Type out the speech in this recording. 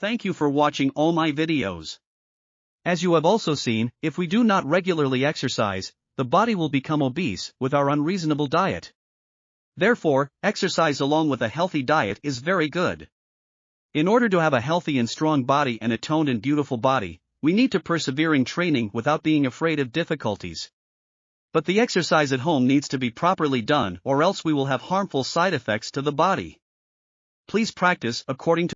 Thank you for watching all my videos. As you have also seen, if we do not regularly exercise, the body will become obese with our unreasonable diet. Therefore, exercise along with a healthy diet is very good. In order to have a healthy and strong body and a toned and beautiful body, we need to persevere in training without being afraid of difficulties. But the exercise at home needs to be properly done, or else we will have harmful side effects to the body. Please practice according to